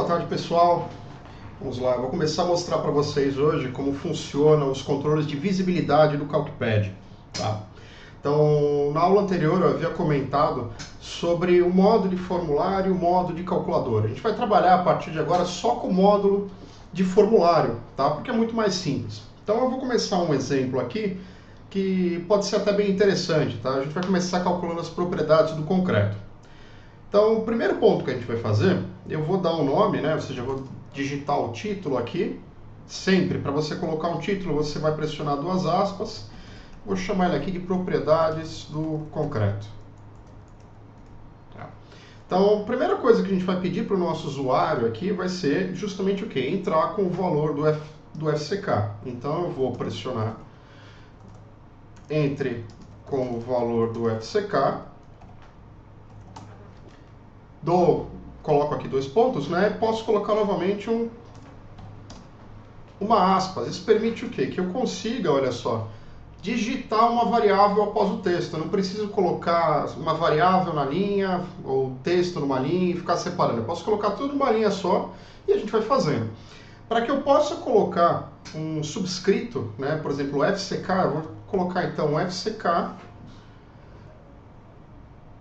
boa tarde pessoal. Vamos lá, eu vou começar a mostrar para vocês hoje como funcionam os controles de visibilidade do CalcPad. Tá? Então, na aula anterior eu havia comentado sobre o modo de formulário e o modo de calculadora. A gente vai trabalhar a partir de agora só com o módulo de formulário, tá? Porque é muito mais simples. Então eu vou começar um exemplo aqui que pode ser até bem interessante. Tá? A gente vai começar calculando as propriedades do concreto. Então, o primeiro ponto que a gente vai fazer, eu vou dar um nome, né? Ou seja, eu vou digitar o título aqui. Sempre, para você colocar um título, você vai pressionar duas aspas. Vou chamar ele aqui de propriedades do concreto. Tá. Então, a primeira coisa que a gente vai pedir para o nosso usuário aqui vai ser justamente o quê? Entrar com o valor do FCK. Então, eu vou pressionar entre com o valor do FCK. Coloco aqui dois pontos, né? Posso colocar novamente uma aspas. Isso permite o quê? Que eu consiga, olha só, digitar uma variável após o texto. Eu não preciso colocar uma variável na linha, ou texto numa linha e ficar separando. Eu posso colocar tudo numa linha só e a gente vai fazendo. Para que eu possa colocar um subscrito, né? Por exemplo, o FCK, eu vou colocar então o FCK.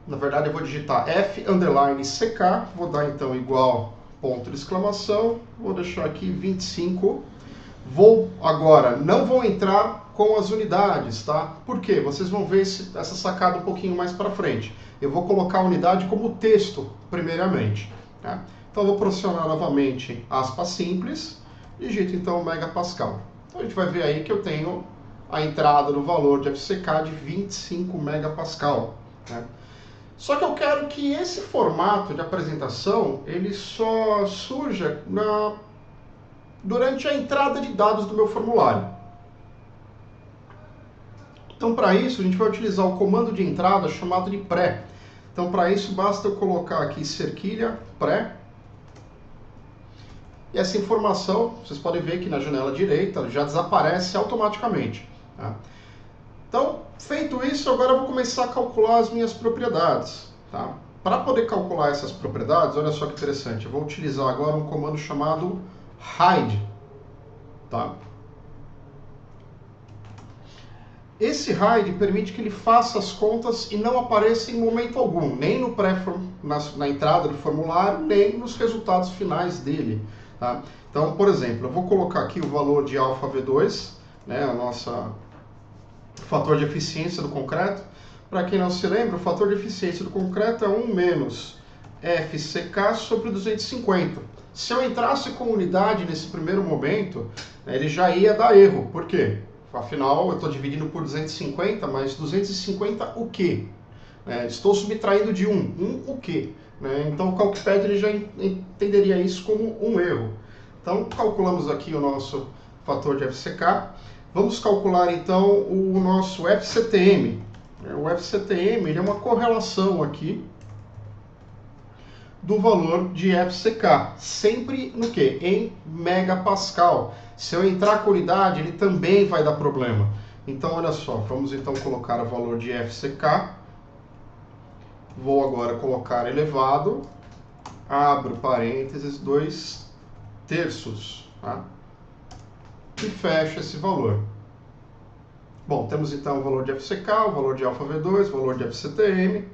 Na verdade, eu vou digitar F_CK, vou dar então igual, ponto de exclamação, vou deixar aqui 25. Não vou entrar com as unidades, tá? Por quê? Vocês vão ver essa sacada um pouquinho mais para frente. Eu vou colocar a unidade como texto, primeiramente. Tá? Então, eu vou pressionar novamente aspas simples, digito então megapascal. Então, a gente vai ver aí que eu tenho a entrada no valor de FCK de 25 megapascal. Né? Só que eu quero que esse formato de apresentação ele só surja durante a entrada de dados do meu formulário. Então, para isso, a gente vai utilizar o comando de entrada chamado de pré. Então, para isso, basta eu colocar aqui cerquilha pré. E essa informação, vocês podem ver que na janela direita já desaparece automaticamente. Tá? Então, feito isso, agora eu vou começar a calcular as minhas propriedades. Tá? Para poder calcular essas propriedades, olha só que interessante, eu vou utilizar agora um comando chamado hide. Tá? Esse hide permite que ele faça as contas e não apareça em momento algum, nem no na entrada do formulário, nem nos resultados finais dele. Tá? Então, por exemplo, eu vou colocar aqui o valor de alfa V2, né, a nossa fator de eficiência do concreto. Para quem não se lembra, o fator de eficiência do concreto é 1 menos FCK sobre 250. Se eu entrasse com unidade nesse primeiro momento, ele já ia dar erro. Por quê? Afinal, eu estou dividindo por 250, mas 250 o quê? Estou subtraindo de 1 o quê? Então o CalcPad ele já entenderia isso como um erro. Então calculamos aqui o nosso fator de FCK. Vamos calcular então o nosso FCTM. O FCTM ele é uma correlação aqui do valor de FCK, sempre no que? Em megapascal. Se eu entrar com unidade, ele também vai dar problema. Então, olha só, vamos então colocar o valor de FCK. Vou agora colocar elevado, abro parênteses, 2/3. Tá? E fecho esse valor. Bom, temos então o valor de FCK, o valor de alfa V2, o valor de FCTM.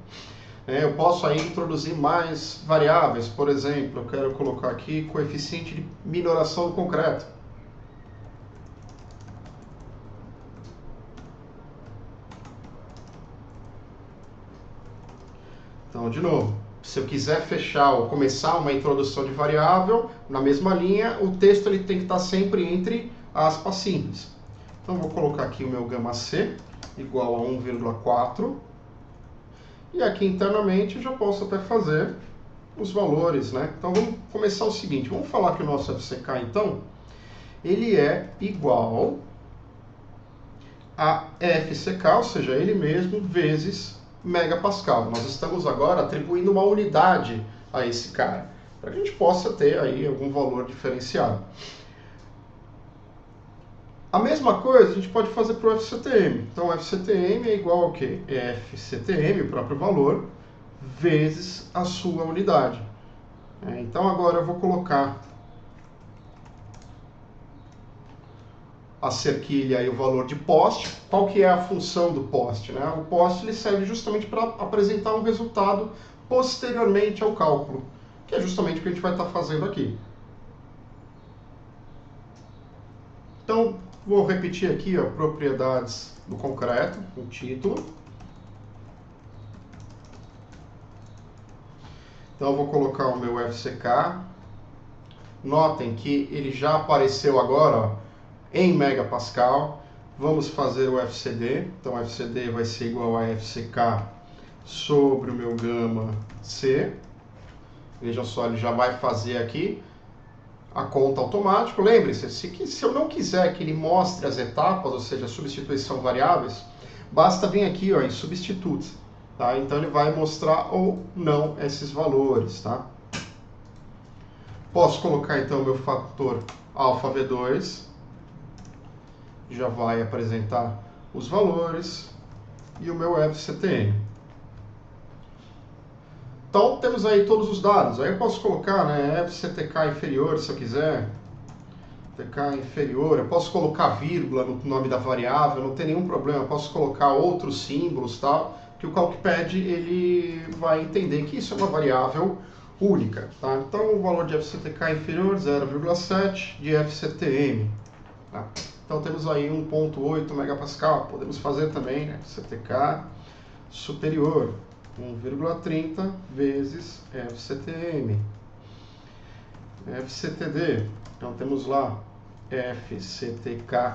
Eu posso aí introduzir mais variáveis, por exemplo, eu quero colocar aqui coeficiente de minoração do concreto. Então, de novo, se eu quiser fechar ou começar uma introdução de variável, na mesma linha, o texto ele tem que estar sempre entre aspas simples. Então, vou colocar aqui o meu gama C igual a 1,4. E aqui internamente eu já posso até fazer os valores, né? Então vamos começar o seguinte, vamos falar que o nosso FCK então, ele é igual a FCK, ou seja, ele mesmo vezes megapascal. Nós estamos agora atribuindo uma unidade a esse cara, para que a gente possa ter aí algum valor diferenciado. A mesma coisa a gente pode fazer para o FCTM. Então, o FCTM é igual ao quê? É FCTM, o próprio valor, vezes a sua unidade. Então agora eu vou colocar a cerquilha e o valor de poste. Qual que é a função do poste, né? O poste ele serve justamente para apresentar um resultado posteriormente ao cálculo, que é justamente o que a gente vai estar fazendo aqui. Então, vou repetir aqui, ó, propriedades do concreto, o título. Então, eu vou colocar o meu FCK. Notem que ele já apareceu agora, ó, em megapascal. Vamos fazer o FCD. Então, o FCD vai ser igual a FCK sobre o meu gama C. Veja só, ele já vai fazer aqui a conta automática. Lembre-se, se eu não quiser que ele mostre as etapas, ou seja, a substituição variáveis, basta vir aqui, ó, em Substitute. Tá? Então ele vai mostrar ou não esses valores. Tá? Posso colocar então o meu fator alfa V2, já vai apresentar os valores, e o meu FCTM. Então temos aí todos os dados. Aí eu posso colocar, né, FCTK inferior se eu quiser, TK inferior, eu posso colocar vírgula no nome da variável, não tem nenhum problema, eu posso colocar outros símbolos, tal, que o CalcPad ele vai entender que isso é uma variável única. Tá? Então o valor de FCTK inferior 0,7 de FCTM. Tá? Então temos aí 1,8 megapascal, podemos fazer também, né, FCTK superior 1,30 vezes FCTM. FCTD, então temos lá FCTK.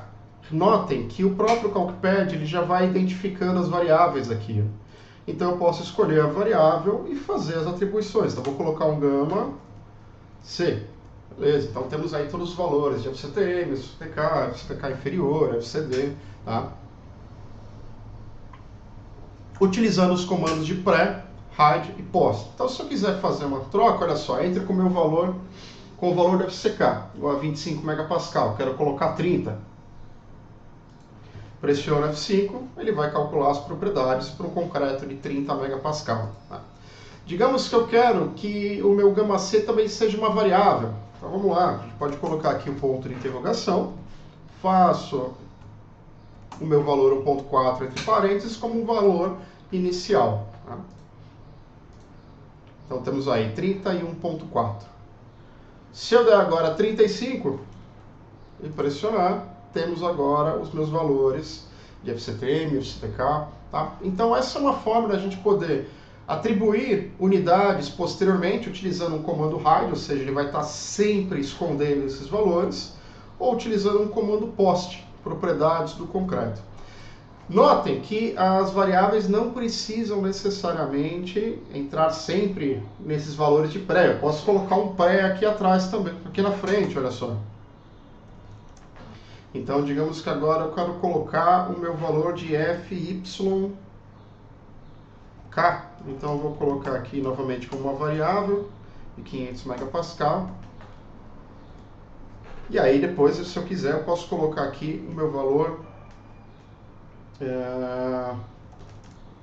Notem que o próprio CalcPad ele já vai identificando as variáveis aqui. Então eu posso escolher a variável e fazer as atribuições. Então vou colocar um gama C. Beleza, então temos aí todos os valores de FCTM, FCTK, FCTK inferior, FCD. Tá? Utilizando os comandos de pré, hide e post. Então, se eu quiser fazer uma troca, olha só, entre com o meu valor, com o valor do FCK, igual a 25 megapascal, quero colocar 30. Pressiono F5, ele vai calcular as propriedades para um concreto de 30 megapascal. Tá? Digamos que eu quero que o meu gama C também seja uma variável. Então, vamos lá, a gente pode colocar aqui o ponto de interrogação, faço o meu valor 1.4 entre parênteses como um valor inicial. Tá? Então temos aí 30 e 1.4. Se eu der agora 35 e pressionar, temos agora os meus valores de FCTM, FCTK. Tá? Então essa é uma forma da gente poder atribuir unidades posteriormente utilizando um comando hide, ou seja, ele vai estar sempre escondendo esses valores, ou utilizando um comando post, propriedades do concreto. Notem que as variáveis não precisam necessariamente entrar sempre nesses valores de pré. Eu posso colocar um pré aqui atrás também, aqui na frente, olha só. Então, digamos que agora eu quero colocar o meu valor de FYK. Então, eu vou colocar aqui novamente como uma variável de 500 megapascal. E aí, depois, se eu quiser, eu posso colocar aqui o meu valor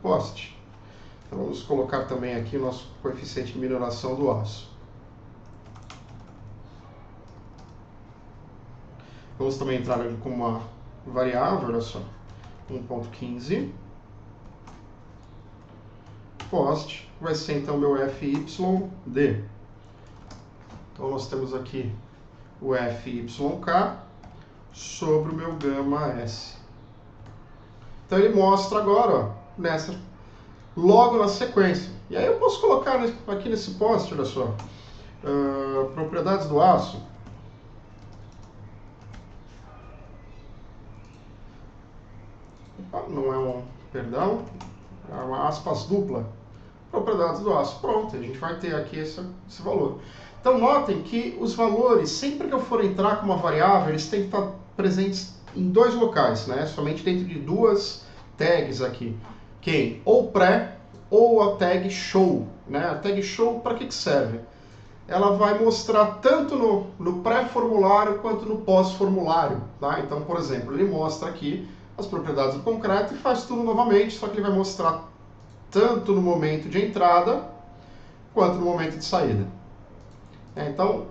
post. Então vamos colocar também aqui o nosso coeficiente de mineração do aço. Vamos também entrar aqui com uma variável, olha só, 1.15. Post vai ser então meu FYD. Então nós temos aqui o FYK sobre o meu gama S. Então ele mostra agora, ó, logo na sequência. E aí eu posso colocar aqui nesse post, olha só, propriedades do aço. Não é um, perdão, é uma aspas dupla. Propriedades do aço. Pronto, a gente vai ter aqui esse valor. Então notem que os valores, sempre que eu for entrar com uma variável, eles têm que estar presentes em dois locais, né? Somente dentro de duas tags aqui. Quem? Ou pré ou a tag show. Né? A tag show para que serve? Ela vai mostrar tanto no pré-formulário quanto no pós-formulário. Tá? Então, por exemplo, ele mostra aqui as propriedades do concreto e faz tudo novamente, só que ele vai mostrar tanto no momento de entrada quanto no momento de saída. Então,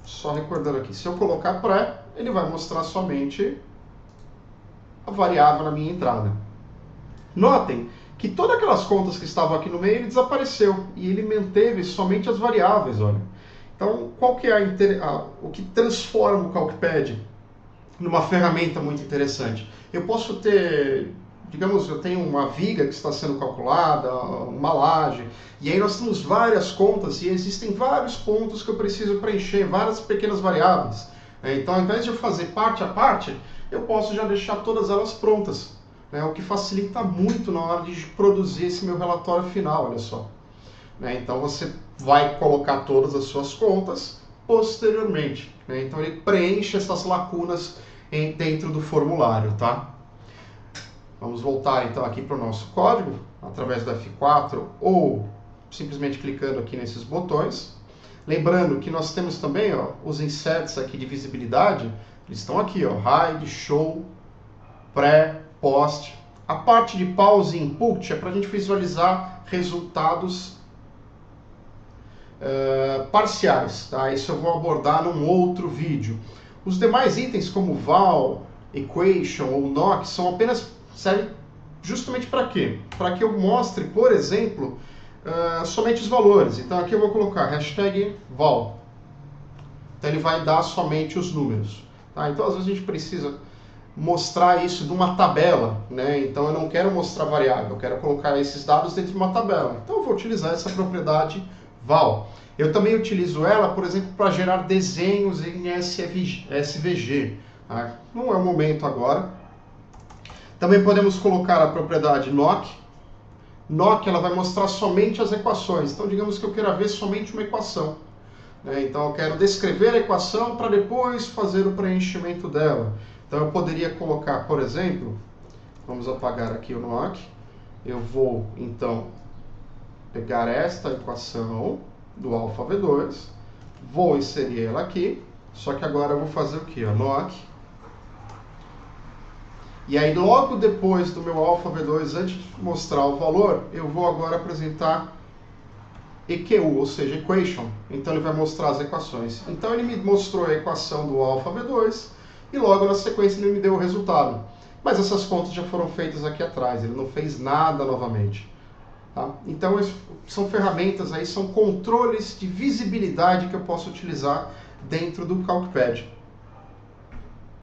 só recordando aqui, se eu colocar pré, ele vai mostrar somente a variável na minha entrada. Notem que todas aquelas contas que estavam aqui no meio, ele desapareceu e ele manteve somente as variáveis, olha. Então, qual que é o que transforma o CalcPad numa ferramenta muito interessante? Eu posso ter, digamos, eu tenho uma viga que está sendo calculada, uma laje, e aí nós temos várias contas e existem vários pontos que eu preciso preencher, várias pequenas variáveis. Então, ao invés de eu fazer parte a parte, eu posso já deixar todas elas prontas, né? O que facilita muito na hora de produzir esse meu relatório final, olha só. Então você vai colocar todas as suas contas posteriormente. Então ele preenche essas lacunas dentro do formulário, tá? Vamos voltar então aqui para o nosso código, através do F4 ou simplesmente clicando aqui nesses botões. Lembrando que nós temos também os insets aqui de visibilidade, eles estão aqui, hide, show, pré, post. A parte de pause e input é para a gente visualizar resultados parciais, tá? Isso eu vou abordar num outro vídeo. Os demais itens como val, equation ou knock servem justamente para quê? Para que eu mostre, por exemplo, somente os valores. Então aqui eu vou colocar hashtag val. Então ele vai dar somente os números. Tá? Então às vezes a gente precisa mostrar isso numa tabela, né? Então eu não quero mostrar variável, eu quero colocar esses dados dentro de uma tabela. Então eu vou utilizar essa propriedade val. Eu também utilizo ela, por exemplo, para gerar desenhos em SVG. Tá? Não é o momento agora. Também podemos colocar a propriedade knock. Knock ela vai mostrar somente as equações. Então digamos que eu queira ver somente uma equação. Então eu quero descrever a equação para depois fazer o preenchimento dela. Então eu poderia colocar, por exemplo, vamos apagar aqui o knock. Eu vou então pegar esta equação do alfa V2, vou inserir ela aqui, só que agora eu vou fazer o que? Knock. E aí logo depois do meu alfa V2, antes de mostrar o valor, eu vou agora apresentar EQ, ou seja, equation. Então ele vai mostrar as equações. Então ele me mostrou a equação do alfa V2 e logo na sequência ele me deu o resultado. Mas essas contas já foram feitas aqui atrás, ele não fez nada novamente. Tá? Então são ferramentas aí, são controles de visibilidade que eu posso utilizar dentro do CalcPad.